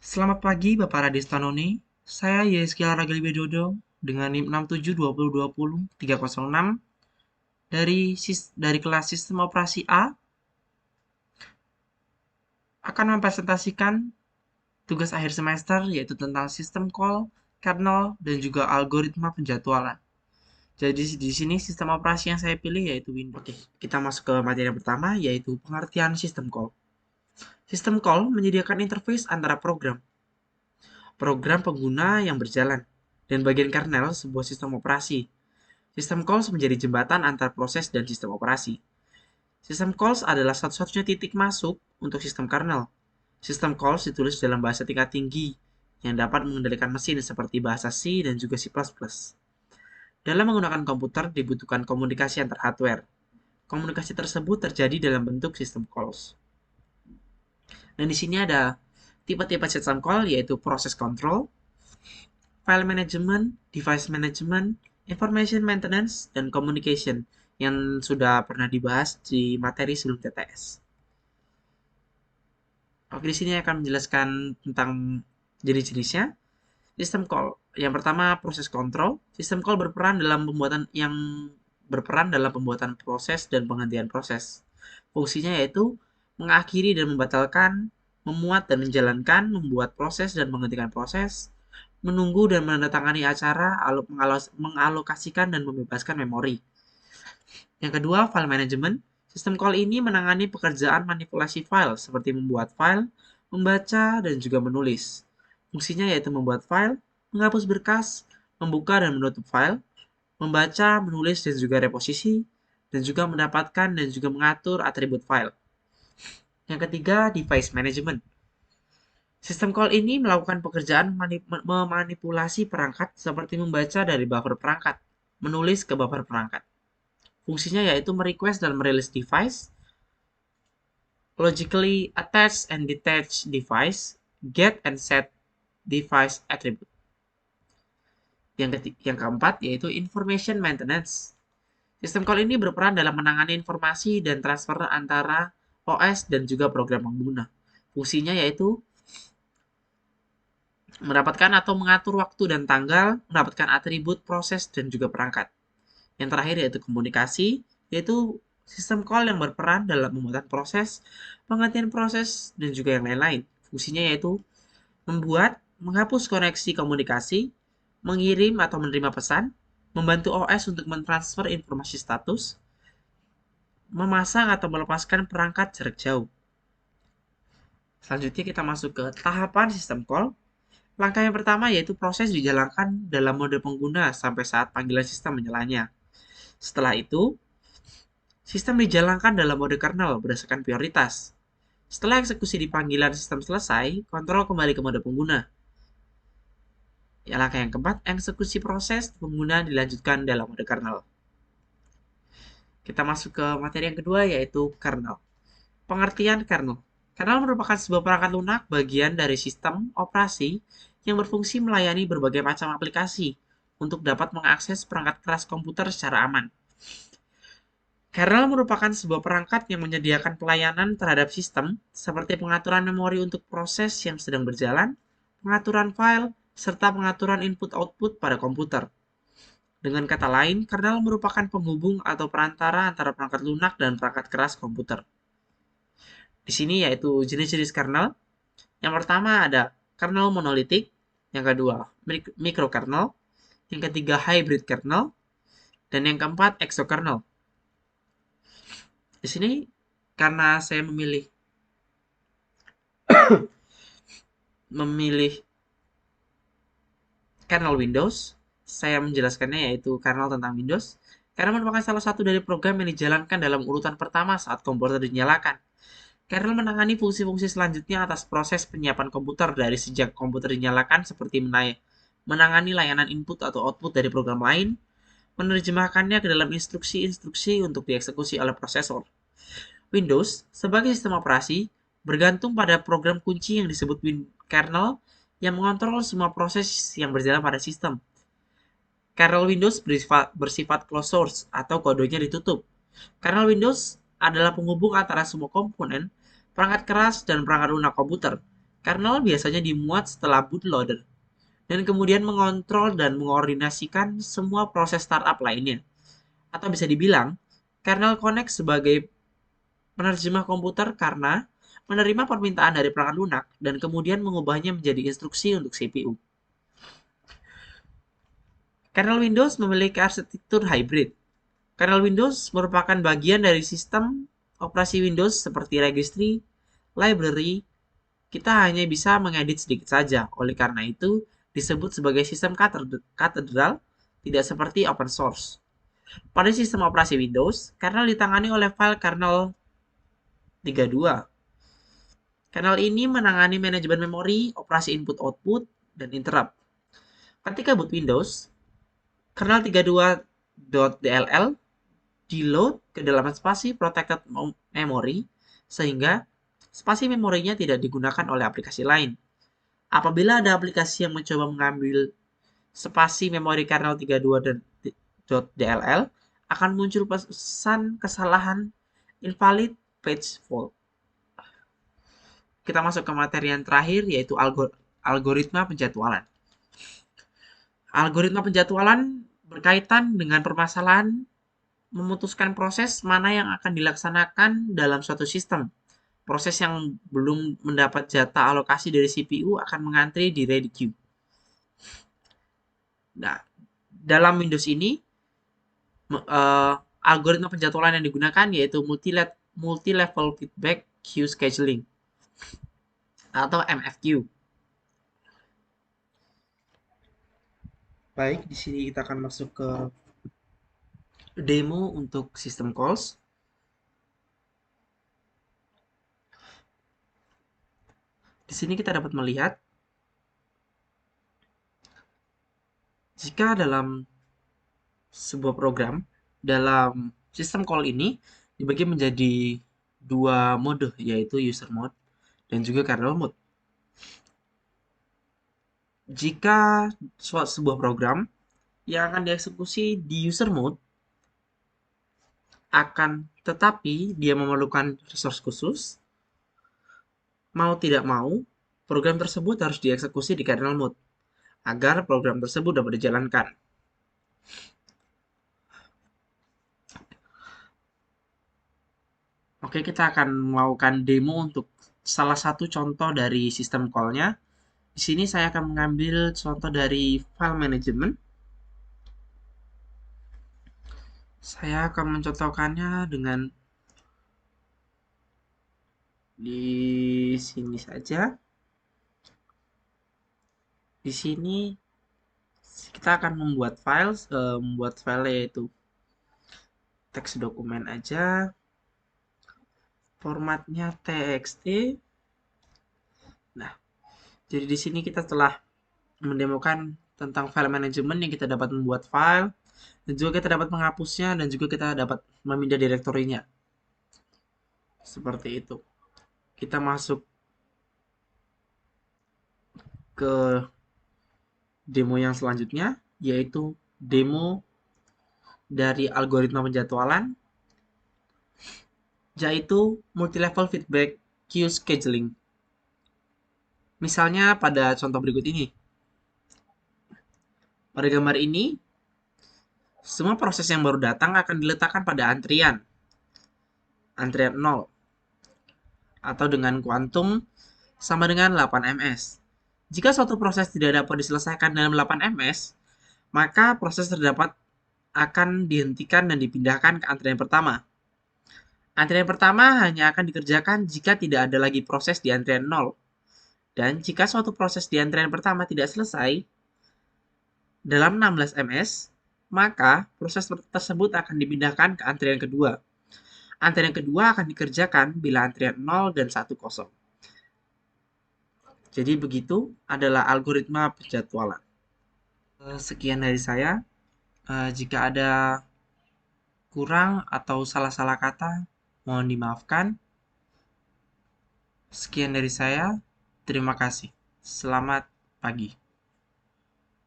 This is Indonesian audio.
Selamat pagi Bapak Radistanoni, saya Yeskiel Ragil Widodo dengan NIM 672020-306 dari kelas Sistem Operasi A akan mempresentasikan tugas akhir semester yaitu tentang sistem call, kernel, dan juga algoritma penjadwalan. Jadi di sini sistem operasi yang saya pilih yaitu Windows. Oke, kita masuk ke materi yang pertama yaitu pengertian sistem call. Sistem call menyediakan interface antara program pengguna yang berjalan, dan bagian kernel sebuah sistem operasi. Sistem calls menjadi jembatan antar proses dan sistem operasi. Sistem calls adalah satu-satunya titik masuk untuk sistem kernel. Sistem calls ditulis dalam bahasa tingkat tinggi yang dapat mengendalikan mesin seperti bahasa C dan juga C++. Dalam menggunakan komputer dibutuhkan komunikasi antar hardware. Komunikasi tersebut terjadi dalam bentuk sistem calls. Dan di sini ada tipe-tipe sistem call yaitu process control, file management, device management, information maintenance, dan communication yang sudah pernah dibahas di materi sebelum TTS. Oke, di sini akan menjelaskan tentang jenis-jenisnya. Sistem call. Yang pertama, proses control. Sistem call berperan dalam pembuatan proses dan penghentian proses. Fungsinya yaitu mengakhiri dan membatalkan, memuat dan menjalankan, membuat proses dan menghentikan proses, menunggu dan menandatangani acara, mengalokasikan dan membebaskan memori. Yang kedua, file management. Sistem call ini menangani pekerjaan manipulasi file seperti membuat file, membaca, dan juga menulis. Fungsinya yaitu membuat file, menghapus berkas, membuka dan menutup file, membaca, menulis, dan juga reposisi, dan juga mendapatkan dan juga mengatur atribut file. Yang ketiga, device management. Sistem call ini melakukan pekerjaan memanipulasi perangkat seperti membaca dari buffer perangkat, menulis ke buffer perangkat. Fungsinya yaitu merequest dan merilis device, logically attach and detach device, get and set device attribute. Yang keempat yaitu information maintenance. Sistem call ini berperan dalam menangani informasi dan transfer antara OS dan juga program pengguna. Fungsinya yaitu mendapatkan atau mengatur waktu dan tanggal, mendapatkan atribut proses dan juga perangkat. Yang terakhir yaitu komunikasi, yaitu sistem call yang berperan dalam pembuatan proses, pengertian proses, dan juga yang lain-lain. Fungsinya yaitu membuat, menghapus koneksi komunikasi, mengirim atau menerima pesan, membantu OS untuk mentransfer informasi status, memasang atau melepaskan perangkat jarak jauh. Selanjutnya kita masuk ke tahapan sistem call. Langkah yang pertama yaitu proses dijalankan dalam mode pengguna sampai saat panggilan sistem menyalanya. Setelah itu, sistem dijalankan dalam mode kernel berdasarkan prioritas. Setelah eksekusi di panggilan sistem selesai, kontrol kembali ke mode pengguna. Ya, langkah yang keempat, eksekusi proses pengguna dilanjutkan dalam mode kernel. Kita masuk ke materi yang kedua yaitu kernel. Pengertian kernel. Kernel merupakan sebuah perangkat lunak bagian dari sistem operasi yang berfungsi melayani berbagai macam aplikasi untuk dapat mengakses perangkat keras komputer secara aman. Kernel merupakan sebuah perangkat yang menyediakan pelayanan terhadap sistem seperti pengaturan memori untuk proses yang sedang berjalan, pengaturan file, serta pengaturan input-output pada komputer. Dengan kata lain, kernel merupakan penghubung atau perantara antara perangkat lunak dan perangkat keras komputer. Di sini yaitu jenis-jenis kernel. Yang pertama ada kernel monolitik, yang kedua microkernel, yang ketiga hybrid kernel, dan yang keempat exokernel. Di sini karena saya memilih kernel Windows, saya menjelaskannya yaitu kernel tentang Windows, karena merupakan salah satu dari program yang dijalankan dalam urutan pertama saat komputer dinyalakan. Kernel menangani fungsi-fungsi selanjutnya atas proses penyiapan komputer dari sejak komputer dinyalakan seperti menangani layanan input atau output dari program lain, menerjemahkannya ke dalam instruksi-instruksi untuk dieksekusi oleh prosesor. Windows, sebagai sistem operasi, bergantung pada program kunci yang disebut kernel yang mengontrol semua proses yang berjalan pada sistem. Kernel Windows bersifat closed source atau kodenya ditutup. Kernel Windows adalah penghubung antara semua komponen, perangkat keras, dan perangkat lunak komputer. Kernel biasanya dimuat setelah bootloader dan kemudian mengontrol dan mengkoordinasikan semua proses startup lainnya. Atau bisa dibilang, kernel connect sebagai penerjemah komputer karena menerima permintaan dari perangkat lunak dan kemudian mengubahnya menjadi instruksi untuk CPU. Kernel Windows memiliki arsitektur hybrid. Kernel Windows merupakan bagian dari sistem operasi Windows seperti registry, library. Kita hanya bisa mengedit sedikit saja. Oleh karena itu, disebut sebagai sistem katedral, tidak seperti open source. Pada sistem operasi Windows, kernel ditangani oleh file kernel 32. Kernel ini menangani manajemen memori, operasi input-output, dan interrupt. Ketika boot Windows, kernel 32.dll di-load ke dalam spasi protected memory sehingga spasi memorinya tidak digunakan oleh aplikasi lain. Apabila ada aplikasi yang mencoba mengambil spasi memori kernel 32.dll, akan muncul pesan kesalahan invalid page fault. Kita masuk ke materi yang terakhir, yaitu algoritma penjadwalan. Algoritma penjadwalan berkaitan dengan permasalahan memutuskan proses mana yang akan dilaksanakan dalam suatu sistem. Proses yang belum mendapat jatah alokasi dari CPU akan mengantri di ready queue. Nah, dalam Windows ini, algoritma penjadwalan yang digunakan yaitu multi-level feedback queue scheduling atau MFQ. Baik, di sini kita akan masuk ke demo untuk system calls. Di sini kita dapat melihat jika dalam sebuah program dalam sistem call ini dibagi menjadi dua mode, yaitu user mode dan juga kernel mode. Jika sebuah program yang akan dieksekusi di user mode akan tetapi dia memerlukan resource khusus, mau tidak mau program tersebut harus dieksekusi di kernel mode agar program tersebut dapat dijalankan. Oke, kita akan melakukan demo untuk salah satu contoh dari sistem call-nya. Di sini saya akan mengambil contoh dari file management. Saya akan mencontohkannya dengan di sini saja. Di sini kita akan membuat file yaitu teks dokumen aja. Formatnya txt. Nah, jadi di sini kita telah mendemokan tentang file management yang kita dapat membuat file dan juga kita dapat menghapusnya dan juga kita dapat memindah direktorinya. Seperti itu. Kita masuk ke demo yang selanjutnya, yaitu demo dari algoritma penjadwalan, yaitu multi-level feedback queue scheduling. Misalnya pada contoh berikut ini. Pada gambar ini, semua proses yang baru datang akan diletakkan pada antrian 0, atau dengan kuantum sama dengan 8 ms. Jika suatu proses tidak dapat diselesaikan dalam 8 ms, maka proses terdapat akan dihentikan dan dipindahkan ke antrian pertama. Antrian pertama hanya akan dikerjakan jika tidak ada lagi proses di antrian 0. Dan jika suatu proses di antrian pertama tidak selesai dalam 16 ms, maka proses tersebut akan dipindahkan ke antrian kedua. Antrian kedua akan dikerjakan bila antrian 0 dan 1 kosong. Jadi begitu adalah algoritma penjadwalan. Sekian dari saya. Jika ada kurang atau salah-salah kata, mohon dimaafkan. Sekian dari saya. Terima kasih. Selamat pagi.